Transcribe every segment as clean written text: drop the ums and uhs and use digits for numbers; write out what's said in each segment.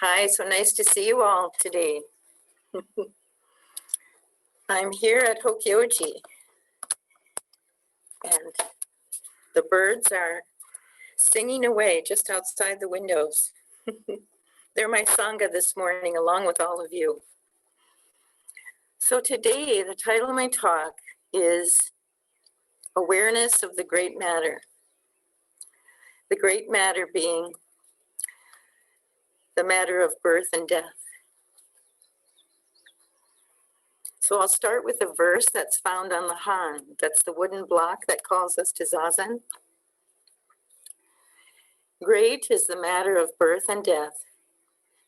Hi, so nice to see you all today. I'm here at Hokyoji, and the birds are singing away just outside the windows. They're my sangha this morning, along with all of you. So today, the title of my talk is Awareness of the Great Matter. The great matter being the matter of birth and death. So I'll start with a verse that's found on the Han. That's the wooden block that calls us to Zazen. Great is the matter of birth and death,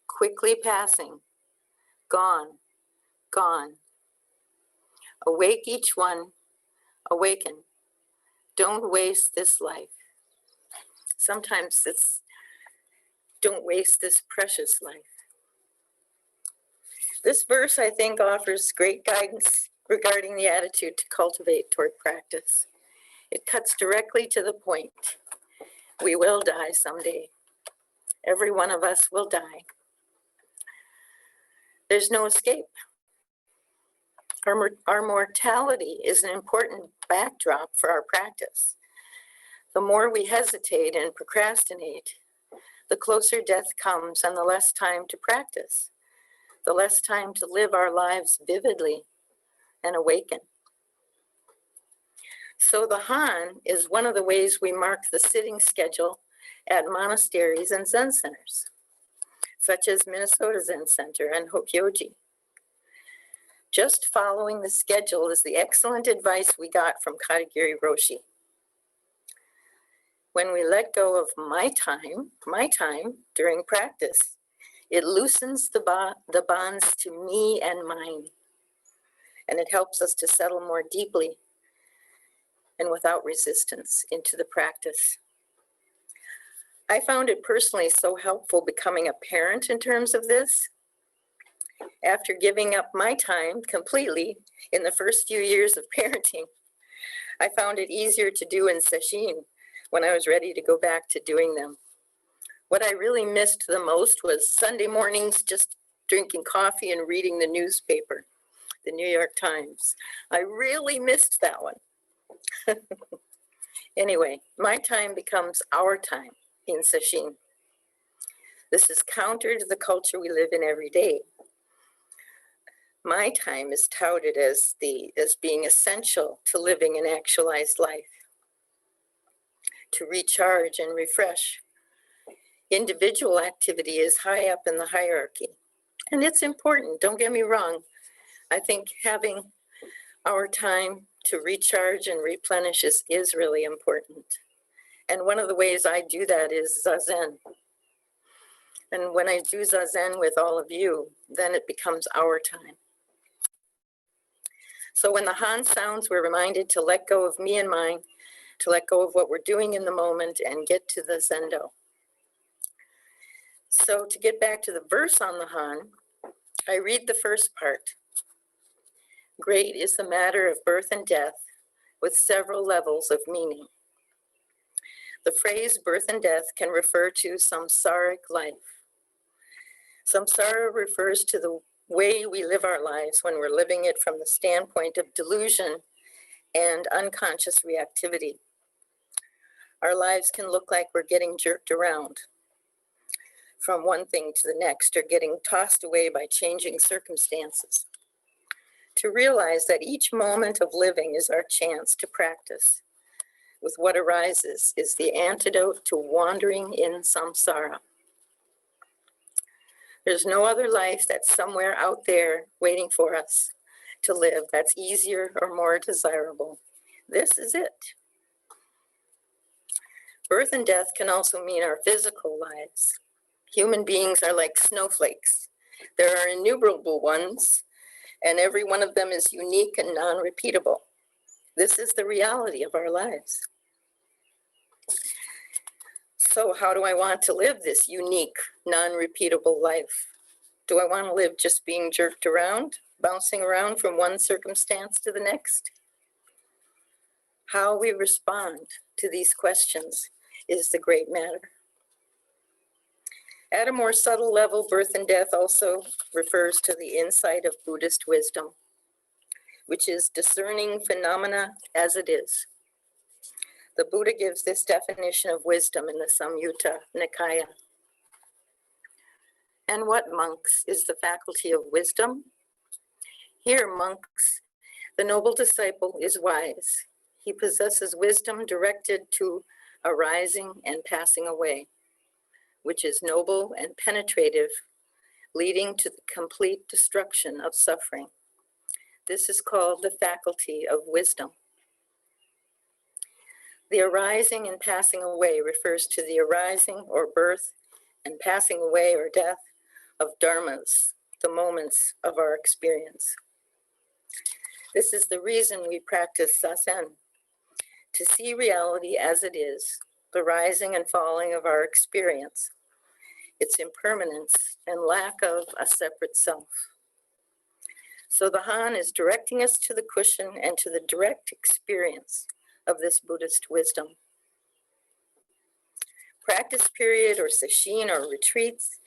quickly passing, gone, gone. Awake each one, awaken. Don't waste this life. Sometimes it's don't waste this precious life. This verse, I think, offers great guidance regarding the attitude to cultivate toward practice. It cuts directly to the point. We will die someday. Every one of us will die. There's no escape. Our mortality is an important backdrop for our practice. The more we hesitate and procrastinate, the closer death comes and the less time to practice, the less time to live our lives vividly and awaken. So the Han is one of the ways we mark the sitting schedule at monasteries and Zen centers, such as Minnesota Zen Center and Hokyoji. Just following the schedule is the excellent advice we got from Katagiri Roshi. When we let go of my time during practice, it loosens the bonds to me and mine, and it helps us to settle more deeply and without resistance into the practice. I found it personally so helpful becoming a parent in terms of this. After giving up my time completely in the first few years of parenting, I found it easier to do in sesshin when I was ready to go back to doing them. What I really missed the most was Sunday mornings just drinking coffee and reading the newspaper, the New York Times. I really missed that one. Anyway, my time becomes our time in sesshin. This is counter to the culture we live in every day. My time is touted as being essential to living an actualized life, to recharge and refresh. Individual activity is high up in the hierarchy, and it's important, don't get me wrong. I think having our time to recharge and replenish is really important. And one of the ways I do that is Zazen. And when I do Zazen with all of you, then it becomes our time. So when the Han sounds, we're reminded to let go of me and mine, to let go of what we're doing in the moment and get to the Zendo. So to get back to the verse on the Han, I read the first part. Great is the matter of birth and death with several levels of meaning. The phrase birth and death can refer to samsaric life. Samsara refers to the way we live our lives when we're living it from the standpoint of delusion and unconscious reactivity. Our lives can look like we're getting jerked around from one thing to the next or getting tossed away by changing circumstances. To realize that each moment of living is our chance to practice with what arises is the antidote to wandering in samsara. There's no other life that's somewhere out there waiting for us to live that's easier or more desirable. This is it. Birth and death can also mean our physical lives. Human beings are like snowflakes. There are innumerable ones, and every one of them is unique and non-repeatable. This is the reality of our lives. So how do I want to live this unique, non-repeatable life? Do I want to live just being jerked around, bouncing around from one circumstance to the next? How we respond to these questions is the great matter. At a more subtle level, birth and death also refers to the insight of Buddhist wisdom, which is discerning phenomena as it is. The Buddha gives this definition of wisdom in the Samyutta Nikaya. And what, monks, is the faculty of wisdom? Here, monks, the noble disciple is wise. He possesses wisdom directed to arising and passing away, which is noble and penetrative, leading to the complete destruction of suffering. This is called the faculty of wisdom. The arising and passing away refers to the arising or birth and passing away or death of dharmas, the moments of our experience. This is the reason we practice sasen, to see reality as it is, the rising and falling of our experience, its impermanence and lack of a separate self. So the Han is directing us to the cushion and to the direct experience of this Buddhist wisdom. Practice period or sesshin or retreats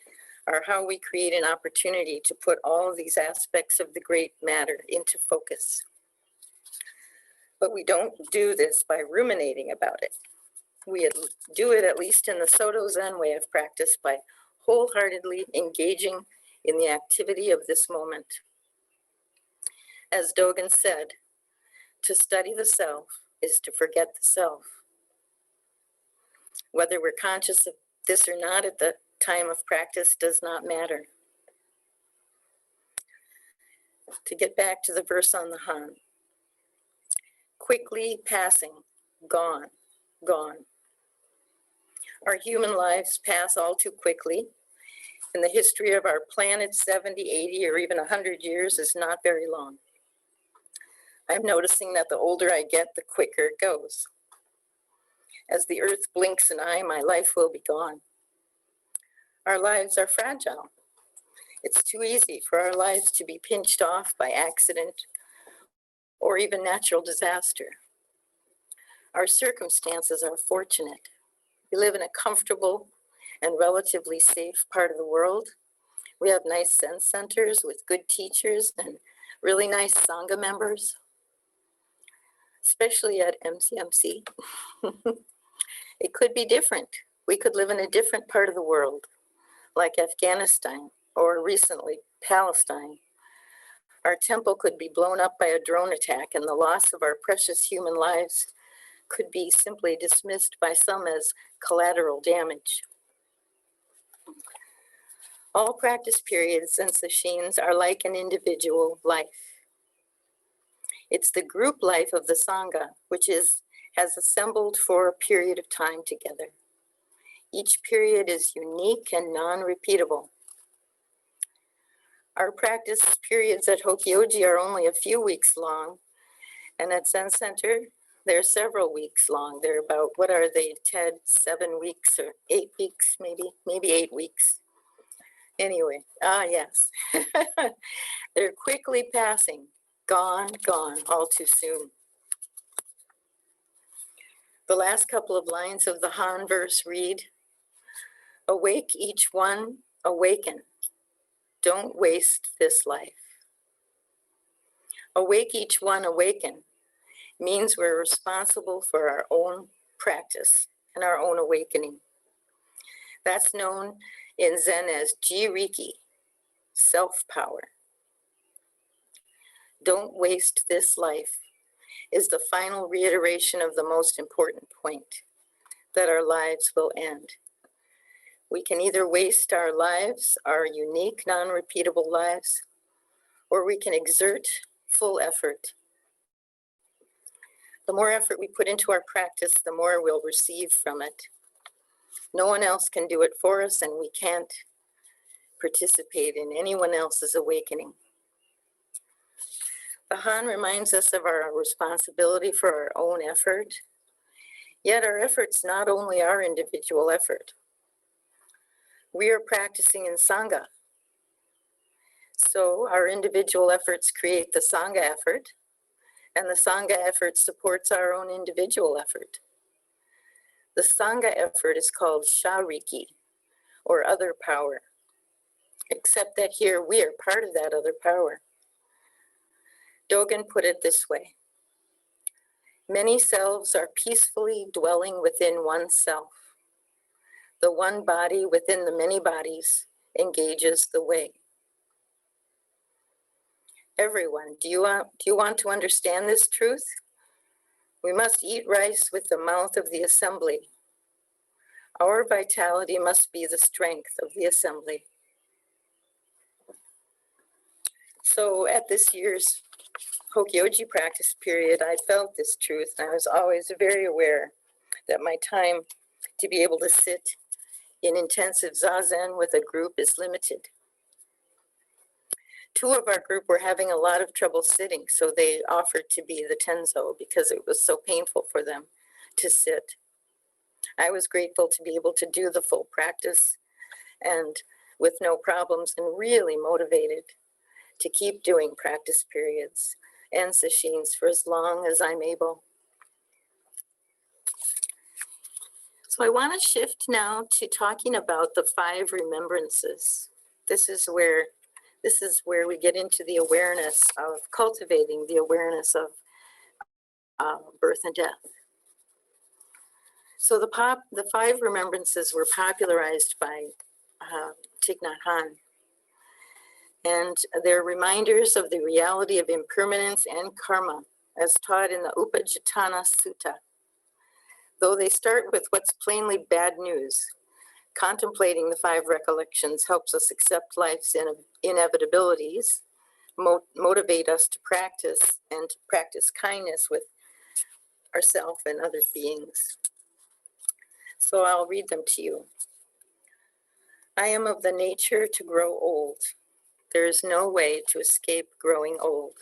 are how we create an opportunity to put all of these aspects of the great matter into focus. But we don't do this by ruminating about it. We do it, at least in the Soto Zen way of practice, by wholeheartedly engaging in the activity of this moment. As Dogen said, to study the self is to forget the self. Whether we're conscious of this or not at the time of practice does not matter. To get back to the verse on the Han. Quickly passing, gone, gone. Our human lives pass all too quickly. In the history of our planet, 70, 80, or even 100 years is not very long. I'm noticing that the older I get, the quicker it goes. As the earth blinks an eye, my life will be gone. Our lives are fragile. It's too easy for our lives to be pinched off by accident or even natural disaster. Our circumstances are fortunate. We live in a comfortable and relatively safe part of the world. We have nice Zen centers with good teachers and really nice Sangha members, especially at MCMC. It could be different. We could live in a different part of the world, like Afghanistan or recently Palestine. Our temple could be blown up by a drone attack, and the loss of our precious human lives could be simply dismissed by some as collateral damage. All practice periods and sessions are like an individual life. It's the group life of the Sangha, which has assembled for a period of time together. Each period is unique and non-repeatable. Our practice periods at Hokyoji are only a few weeks long, and at Zen Center, they're several weeks long. They're about, what are they, Ted, 7 weeks or 8 weeks, maybe 8 weeks. Anyway, yes. They're quickly passing, gone, all too soon. The last couple of lines of the Han verse read, awake each one, awaken. Don't waste this life. Awake each one, awaken means we're responsible for our own practice and our own awakening. That's known in Zen as Jiriki, self-power. Don't waste this life is the final reiteration of the most important point, that our lives will end. We can either waste our lives, our unique, non-repeatable lives, or we can exert full effort. The more effort we put into our practice, the more we'll receive from it. No one else can do it for us, and we can't participate in anyone else's awakening. The Han reminds us of our responsibility for our own effort, yet our effort's not only our individual effort. We are practicing in Sangha. So our individual efforts create the Sangha effort, and the Sangha effort supports our own individual effort. The Sangha effort is called Shariki, or other power, except that here we are part of that other power. Dogen put it this way: many selves are peacefully dwelling within one self. The one body within the many bodies engages the way. Everyone, do you want to understand this truth? We must eat rice with the mouth of the assembly. Our vitality must be the strength of the assembly. So at this year's Hokyoji practice period, I felt this truth, and I was always very aware that my time to be able to sit in intensive zazen with a group is limited. Two of our group were having a lot of trouble sitting, so they offered to be the tenzo because it was so painful for them to sit. I was grateful to be able to do the full practice and with no problems, and really motivated to keep doing practice periods and sessions for as long as I'm able. So I want to shift now to talking about the 5 remembrances. This is where we get into the awareness of cultivating the awareness of birth and death. So the 5 remembrances were popularized by Thich Nhat Hanh, and they're reminders of the reality of impermanence and karma, as taught in the Upajjhatthana Sutta. Though they start with what's plainly bad news, contemplating the 5 recollections helps us accept life's inevitabilities, motivate us to practice, and to practice kindness with ourselves and other beings. So I'll read them to you. I am of the nature to grow old. There is no way to escape growing old.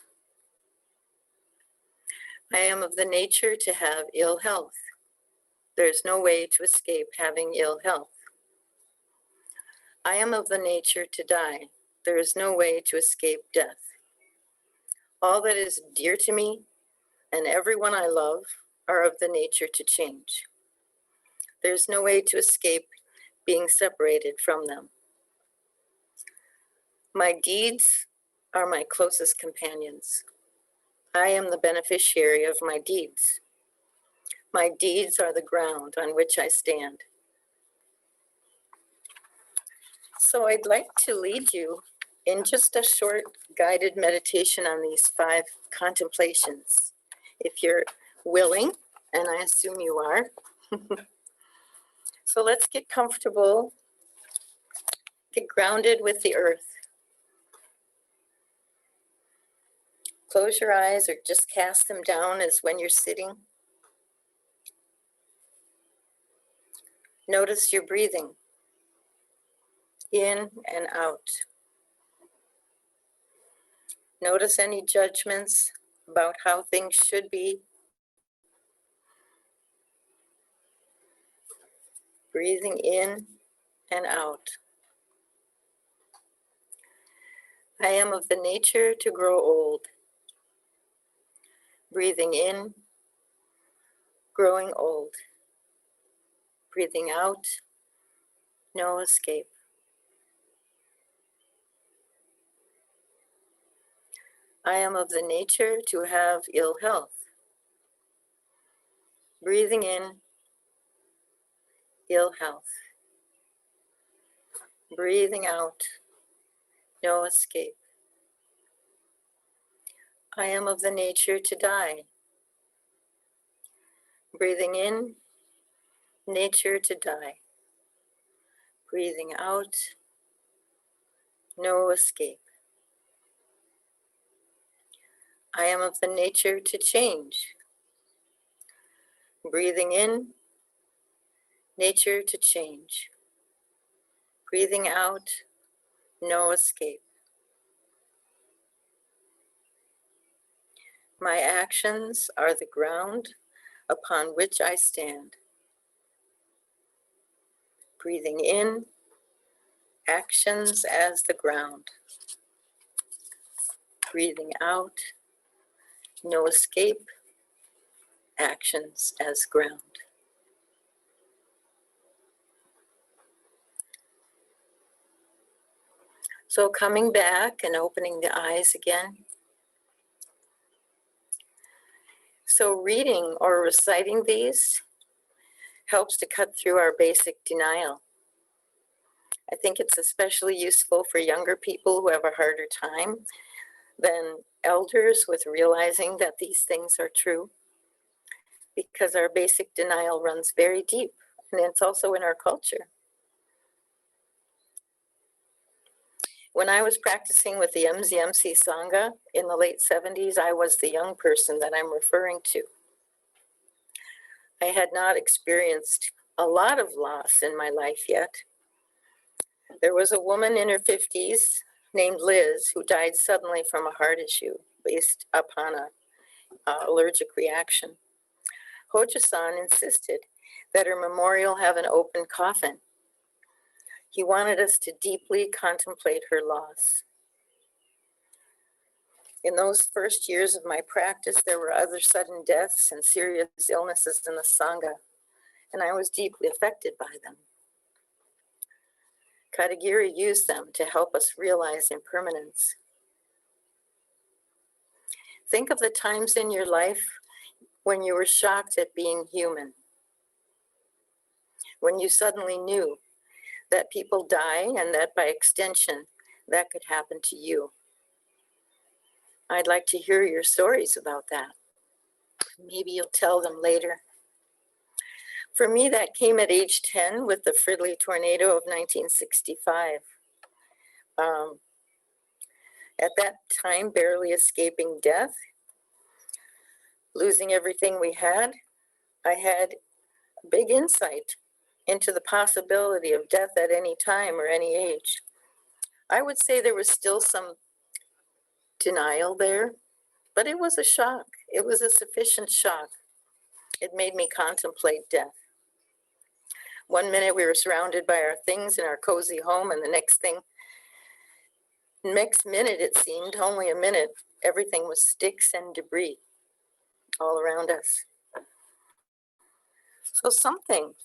I am of the nature to have ill health. There is no way to escape having ill health. I am of the nature to die. There is no way to escape death. All that is dear to me and everyone I love are of the nature to change. There is no way to escape being separated from them. My deeds are my closest companions. I am the beneficiary of my deeds. My deeds are the ground on which I stand. So I'd like to lead you in just a short guided meditation on these 5 contemplations. If you're willing, and I assume you are. So let's get comfortable, get grounded with the earth. Close your eyes or just cast them down as when you're sitting. Notice your breathing, in and out. Notice any judgments about how things should be. Breathing in and out. I am of the nature to grow old. Breathing in, growing old. Breathing out, no escape. I am of the nature to have ill health. Breathing in, ill health. Breathing out, no escape. I am of the nature to die. Breathing in, nature to die. Breathing out, no escape. I am of the nature to change. Breathing in, nature to change. Breathing out, no escape. My actions are the ground upon which I stand. Breathing in, actions as the ground. Breathing out, no escape, actions as ground. So coming back and opening the eyes again. So reading or reciting these helps to cut through our basic denial. I think it's especially useful for younger people who have a harder time than elders with realizing that these things are true, because our basic denial runs very deep, and it's also in our culture. When I was practicing with the MZMC Sangha in the late 70s, I was the young person that I'm referring to. I had not experienced a lot of loss in my life yet. There was a woman in her 50s named Liz who died suddenly from a heart issue based upon an allergic reaction. Hojo-san insisted that her memorial have an open coffin. He wanted us to deeply contemplate her loss. In those first years of my practice, there were other sudden deaths and serious illnesses in the Sangha, and I was deeply affected by them. Katagiri used them to help us realize impermanence. Think of the times in your life when you were shocked at being human, when you suddenly knew that people die and that by extension, that could happen to you. I'd like to hear your stories about that. Maybe you'll tell them later. For me, that came at age 10 with the Fridley tornado of 1965. At that time, barely escaping death, losing everything we had, I had a big insight into the possibility of death at any time or any age. I would say there was still some denial there, but it was a shock. It was a sufficient shock. It made me contemplate death. One minute we were surrounded by our things in our cozy home, and the next minute it seemed, only a minute, everything was sticks and debris all around us. So something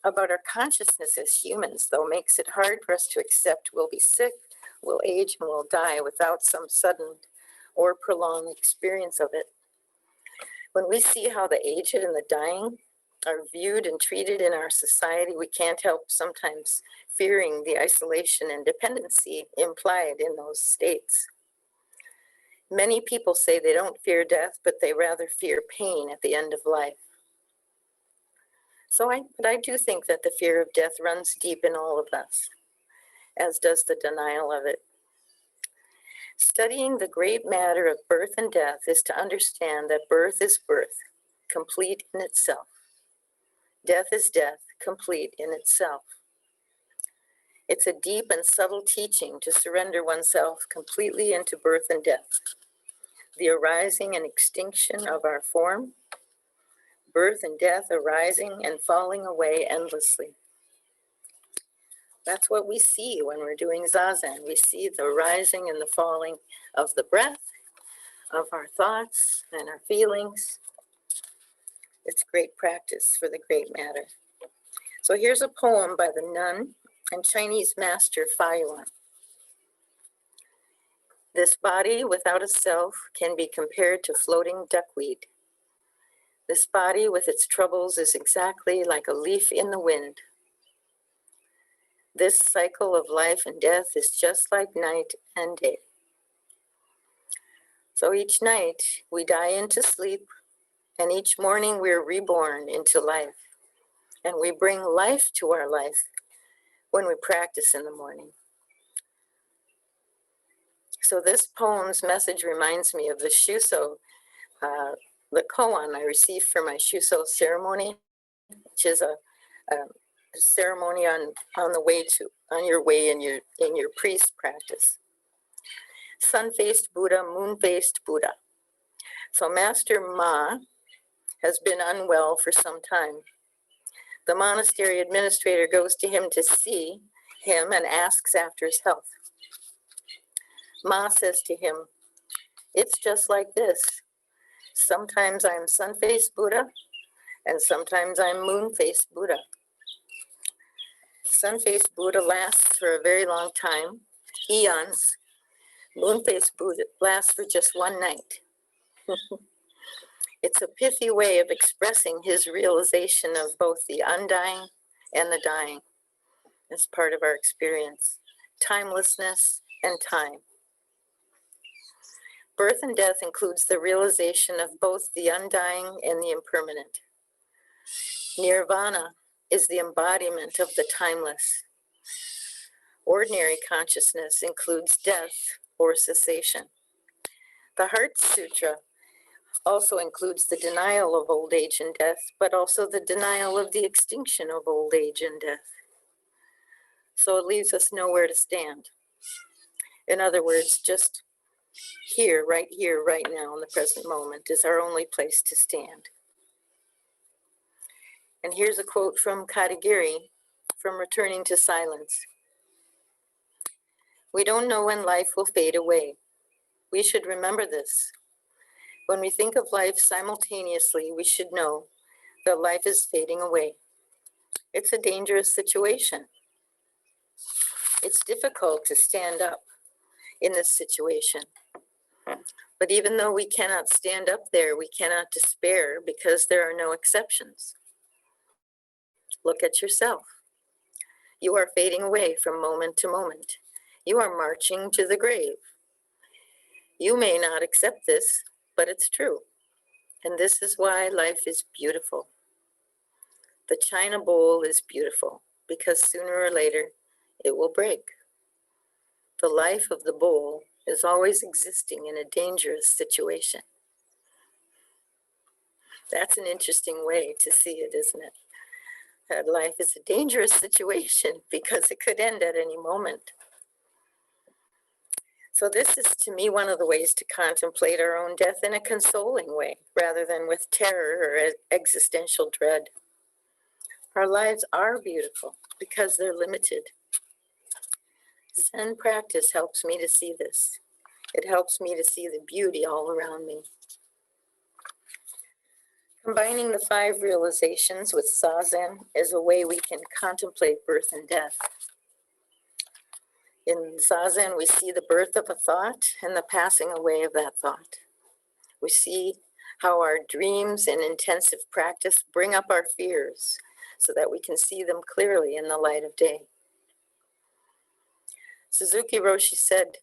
about our consciousness as humans, though, makes it hard for us to accept we'll be sick, we'll age, and we'll die without some sudden or prolonged experience of it. When we see how the aged and the dying are viewed and treated in our society, we can't help sometimes fearing the isolation and dependency implied in those states. Many people say they don't fear death, but they rather fear pain at the end of life. But I do think that the fear of death runs deep in all of us, as does the denial of it. Studying the great matter of birth and death is to understand that birth is birth, complete in itself. Death is death, complete in itself. It's a deep and subtle teaching to surrender oneself completely into birth and death, the arising and extinction of our form, birth and death arising and falling away endlessly. That's what we see when we're doing zazen. We see the rising and the falling of the breath, of our thoughts and our feelings. It's great practice for the great matter. So here's a poem by the nun and Chinese master Fa Yuan. This body without a self can be compared to floating duckweed. This body with its troubles is exactly like a leaf in the wind. This cycle of life and death is just like night and day. So each night we die into sleep, and each morning we're reborn into life. And we bring life to our life when we practice in the morning. So this poem's message reminds me of the Shuso, the koan I received for my Shuso ceremony, which is a ceremony on your way in your priest practice. Sun-faced Buddha, moon-faced Buddha. So Master Ma has been unwell for some time. The monastery administrator goes to him to see him and asks after his health. Ma says to him, "It's just like this. Sometimes I'm sun-faced Buddha, and sometimes I'm moon-faced Buddha." Sun-faced Buddha lasts for a very long time, eons, moon-faced Buddha lasts for just one night. It's a pithy way of expressing his realization of both the undying and the dying as part of our experience, timelessness and time. Birth and death includes the realization of both the undying and the impermanent. Nirvana is the embodiment of the timeless. Ordinary consciousness includes death or cessation. The Heart Sutra also includes the denial of old age and death, but also the denial of the extinction of old age and death. So it leaves us nowhere to stand. In other words, just here, right now, in the present moment, is our only place to stand. And here's a quote from Katagiri from Returning to Silence. We don't know when life will fade away. We should remember this. When we think of life simultaneously, we should know that life is fading away. It's a dangerous situation. It's difficult to stand up in this situation. But even though we cannot stand up there, we cannot despair because there are no exceptions. Look at yourself. You are fading away from moment to moment. You are marching to the grave. You may not accept this, but it's true. And this is why life is beautiful. The china bowl is beautiful because sooner or later it will break. The life of the bowl is always existing in a dangerous situation. That's an interesting way to see it, isn't it? That life is a dangerous situation because it could end at any moment. So this is, to me, one of the ways to contemplate our own death in a consoling way, rather than with terror or existential dread. Our lives are beautiful because they're limited. Zen practice helps me to see this. It helps me to see the beauty all around me. Combining the 5 realizations with Zazen is a way we can contemplate birth and death. In Zazen, we see the birth of a thought and the passing away of that thought. We see how our dreams and intensive practice bring up our fears so that we can see them clearly in the light of day. Suzuki Roshi said,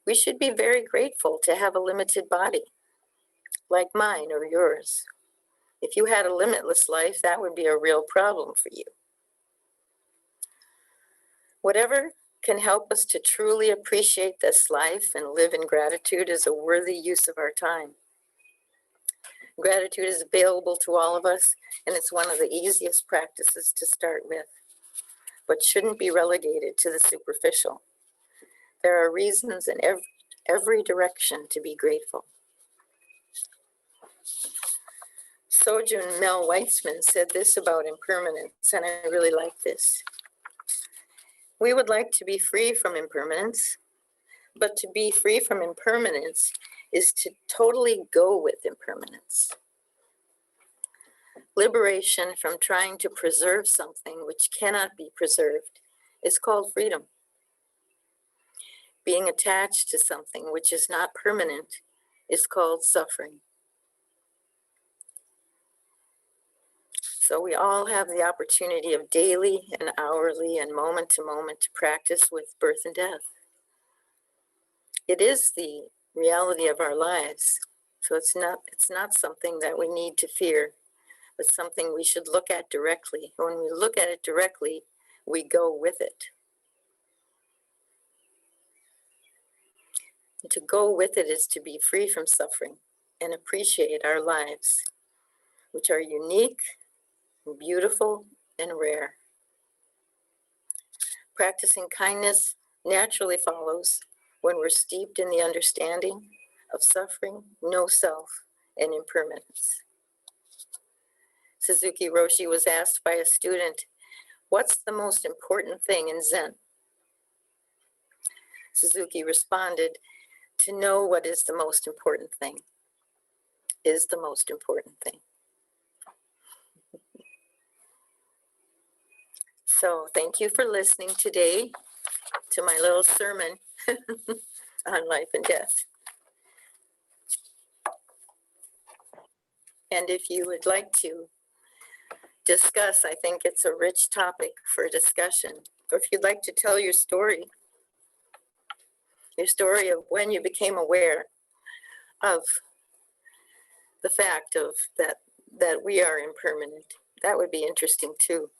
we should be very grateful to have a limited body, like mine or yours. If you had a limitless life, that would be a real problem for you. Whatever can help us to truly appreciate this life and live in gratitude is a worthy use of our time. Gratitude is available to all of us, and it's one of the easiest practices to start with, but shouldn't be relegated to the superficial. There are reasons in every direction to be grateful. Sojun Mel Weitzman said this about impermanence, and I really like this. We would like to be free from impermanence, but to be free from impermanence is to totally go with impermanence. Liberation from trying to preserve something which cannot be preserved is called freedom. Being attached to something which is not permanent is called suffering. So we all have the opportunity of daily and hourly and moment to moment to practice with birth and death. It is the reality of our lives. So it's not something that we need to fear, but something we should look at directly. When we look at it directly, we go with it. And to go with it is to be free from suffering and appreciate our lives, which are unique, beautiful, and rare. Practicing kindness naturally follows when we're steeped in the understanding of suffering, no self, and impermanence. Suzuki Roshi was asked by a student, what's the most important thing in Zen? Suzuki responded, to know what is the most important thing is the most important thing. So thank you for listening today. to my little sermon on life and death. And if you would like to discuss, I think it's a rich topic for discussion. Or if you'd like to tell your story of when you became aware of the fact of that we are impermanent, that would be interesting too.